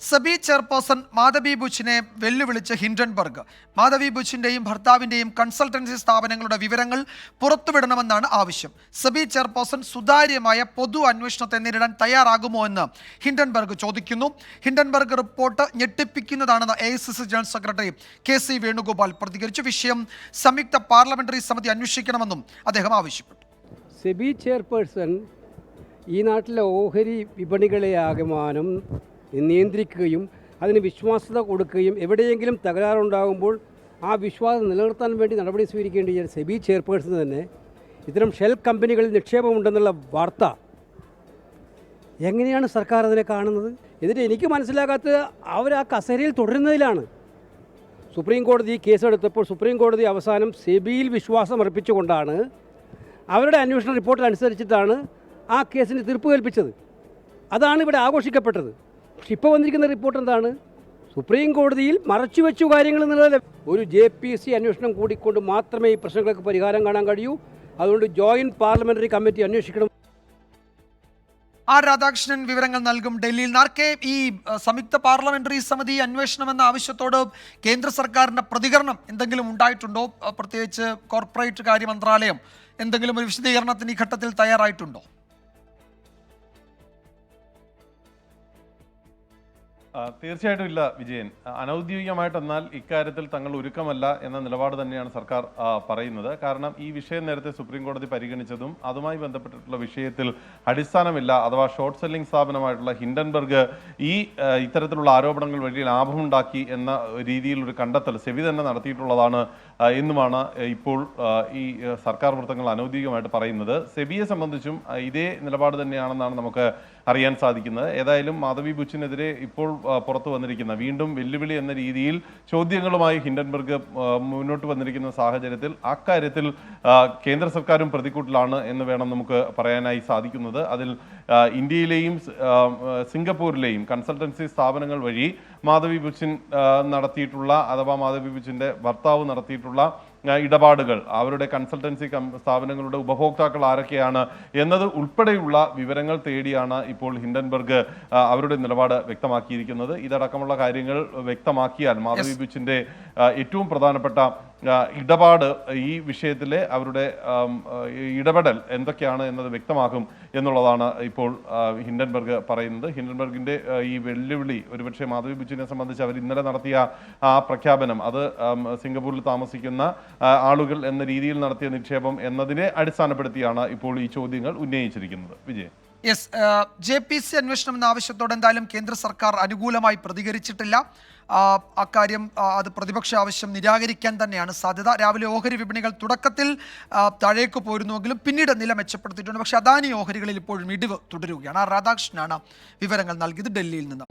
സബി chairperson Madhabi ബുച്ചിനെ വെല്ലുവിളിച്ച് Hindenburg. Madhabi ബുച്ചിന്റെയും ഭർത്താവിന്റെയും കൺസൾട്ടൻസി സ്ഥാപനങ്ങളുടെ വിവരങ്ങൾ പുറത്തുവിടണമെന്നാണ് ആവശ്യം. സബി ചെയർപേഴ്സൺ സുതാര്യമായ പൊതു അന്വേഷണത്തെ നേരിടാൻ തയ്യാറാകുമോ എന്ന് ഹിൻഡൻബർഗ് ചോദിക്കുന്നു. ഹിൻഡൻബർഗ് റിപ്പോർട്ട് ഞെട്ടിപ്പിക്കുന്നതാണെന്ന് AICC general secretary KC Venugopal പ്രതികരിച്ചു. വിഷയം സംയുക്ത പാർലമെന്ററി സമിതി അന്വേഷിക്കണമെന്നും അദ്ദേഹം ആവശ്യപ്പെട്ടു. സെബി ചെയർപേഴ്സൺ ഈ നാട്ടിലെ ഓഹരി വിപണികളെ ആകമാനം നിയന്ത്രിക്കുകയും അതിന് വിശ്വാസ്യത കൊടുക്കുകയും എവിടെയെങ്കിലും തകരാറുണ്ടാകുമ്പോൾ ആ വിശ്വാസം നിലനിർത്താൻ വേണ്ടി നടപടി സ്വീകരിക്കേണ്ട സെബി ചെയർപേഴ്സൺ തന്നെ ഇത്തരം ഷെൽ കമ്പനികളിൽ നിക്ഷേപമുണ്ടെന്നുള്ള വാർത്ത എങ്ങനെയാണ് സർക്കാർ അതിനെ കാണുന്നത്? എന്നിട്ട് എനിക്ക് മനസ്സിലാകാത്തത് അവർ ആ കസേരയിൽ തുടരുന്നതിലാണ്. സുപ്രീം കോടതി കേസെടുത്തപ്പോൾ സുപ്രീം കോടതി അവസാനം സെബിയിൽ വിശ്വാസം അർപ്പിച്ചുകൊണ്ടാണ് അവരുടെ അന്വേഷണ റിപ്പോർട്ട് അനുസരിച്ചിട്ടാണ് ആ കേസിന് തീർപ്പ് കൽപ്പിച്ചത്. അതാണ് ഇവിടെ ആഘോഷിക്കപ്പെട്ടത്. പക്ഷെ ഇപ്പോൾ വന്നിരിക്കുന്ന റിപ്പോർട്ട് എന്താണ്? സുപ്രീം കോടതിയിൽ മറച്ചുവെച്ചു കാര്യങ്ങൾ എന്നുള്ളത്. ഒരു JPC അന്വേഷണം കൂടിക്കൊണ്ട് മാത്രമേ ഈ പ്രശ്നങ്ങൾക്ക് പരിഹാരം കാണാൻ കഴിയൂ. അതുകൊണ്ട് ജോയിൻറ്റ് പാർലമെൻ്ററി കമ്മിറ്റി അന്വേഷിക്കണം. R. രാധാകൃഷ്ണൻ വിവരങ്ങൾ നൽകും ഡൽഹിയിൽ നിന്ന്. ഈ സംയുക്ത പാർലമെന്ററി സമിതി അന്വേഷണം എന്ന ആവശ്യത്തോട് കേന്ദ്ര സർക്കാരിന്റെ പ്രതികരണം എന്തെങ്കിലും ഉണ്ടായിട്ടുണ്ടോ? പ്രത്യേകിച്ച് കോർപ്പറേറ്റ് കാര്യ മന്ത്രാലയം എന്തെങ്കിലും ഒരു വിശദീകരണത്തിന് ഈ ഘട്ടത്തിൽ തയ്യാറായിട്ടുണ്ടോ? തീർച്ചയായിട്ടും ഇല്ല വിജയൻ. അനൗദ്യോഗികമായിട്ടെന്നാൽ ഇക്കാര്യത്തിൽ തങ്ങൾ ഒരുക്കമല്ല എന്ന നിലപാട് തന്നെയാണ് സർക്കാർ പറയുന്നത്. കാരണം ഈ വിഷയം നേരത്തെ സുപ്രീം കോടതി പരിഗണിച്ചതും അതുമായി ബന്ധപ്പെട്ടിട്ടുള്ള വിഷയത്തിൽ അടിസ്ഥാനമില്ല, അഥവാ ഷോർട്ട് സെല്ലിംഗ് സ്ഥാപനമായിട്ടുള്ള ഹിൻഡൻബർഗ് ഇത്തരത്തിലുള്ള ആരോപണങ്ങൾ വഴി ലാഭമുണ്ടാക്കി എന്ന രീതിയിലൊരു കണ്ടെത്തൽ സെബി തന്നെ നടത്തിയിട്ടുള്ളതാണ് എന്നുമാണ് ഇപ്പോൾ ഈ സർക്കാർ വൃത്തങ്ങൾ അനൗദ്യോഗികമായിട്ട് പറയുന്നത്. സെബിയെ സംബന്ധിച്ചും ഇതേ നിലപാട് തന്നെയാണെന്നാണ് നമുക്ക് അറിയാൻ സാധിക്കുന്നത്. ഏതായാലും മാധവി ബുച്ചിനെതിരെ ഇപ്പോൾ പുറത്തു വന്നിരിക്കുന്ന വീണ്ടും വെല്ലുവിളി എന്ന രീതിയിൽ ചോദ്യങ്ങളുമായി ഹിൻഡൻബർഗ് മുന്നോട്ട് വന്നിരിക്കുന്ന സാഹചര്യത്തിൽ അക്കാര്യത്തിൽ കേന്ദ്ര സർക്കാരും പ്രതിക്കൂട്ടിലാണ് എന്ന് വേണം നമുക്ക് പറയാനായി സാധിക്കുന്നത്. അതിൽ ഇന്ത്യയിലെയും സിംഗപ്പൂരിലെയും കൺസൾട്ടൻസി സ്ഥാപനങ്ങൾ വഴി മാധവി ബുച്ചിൻ നടത്തിയിട്ടുള്ള അഥവാ മാധവി ബുച്ചിൻ്റെ ഭർത്താവ് നടത്തിയിട്ടുള്ള ഇടപാടുകൾ, അവരുടെ കൺസൾട്ടൻസി സ്ഥാപനങ്ങളുടെ ഉപഭോക്താക്കൾ ആരൊക്കെയാണ് എന്നത് ഉൾപ്പെടെയുള്ള വിവരങ്ങൾ തേടിയാണ് ഇപ്പോൾ ഹിൻഡൻബർഗ് അവരുടെ നിലപാട് വ്യക്തമാക്കിയിരിക്കുന്നത്. ഇതടക്കമുള്ള കാര്യങ്ങൾ വ്യക്തമാക്കിയാൽ മാധവി ബുച്ചിൻ്റെ ഏറ്റവും പ്രധാനപ്പെട്ട ഇടപാട് ഈ വിഷയത്തിലെ അവരുടെ ഇടപെടൽ എന്തൊക്കെയാണ് എന്നത് വ്യക്തമാകും എന്നുള്ളതാണ് ഇപ്പോൾ ഹിൻഡൻബർഗ് പറയുന്നത്. ഹിൻഡൻബർഗിൻ്റെ ഈ വെല്ലുവിളി ഒരുപക്ഷെ മാധവി ബുച്ചിനെ സംബന്ധിച്ച് അവർ ഇന്നലെ നടത്തിയ ആ പ്രഖ്യാപനം, അത് സിംഗപ്പൂരിൽ താമസിക്കുന്ന ആളുകൾ എന്ന രീതിയിൽ നടത്തിയ നിക്ഷേപം എന്നതിനെ അടിസ്ഥാനപ്പെടുത്തിയാണ് ഇപ്പോൾ ഈ ചോദ്യങ്ങൾ ഉന്നയിച്ചിരിക്കുന്നത്. വിജയ്. JPC അന്വേഷണം എന്ന ആവശ്യത്തോടെ എന്തായാലും കേന്ദ്ര സർക്കാർ അനുകൂലമായി പ്രതികരിച്ചിട്ടില്ല. അക്കാര്യം അത് പ്രതിപക്ഷ ആവശ്യം നിരാകരിക്കാൻ തന്നെയാണ് സാധ്യത. രാവിലെ ഓഹരി വിപണികൾ തുടക്കത്തിൽ താഴേക്ക് പോയിരുന്നുവെങ്കിലും പിന്നീട് നില മെച്ചപ്പെടുത്തിയിട്ടുണ്ട്. പക്ഷേ അദാനി ഓഹരികളിൽ ഇപ്പോഴും ഇടിവ് തുടരുകയാണ്. R. രാധാകൃഷ്ണനാണ് വിവരങ്ങൾ നൽകിയത് ഡൽഹിയിൽ നിന്ന്.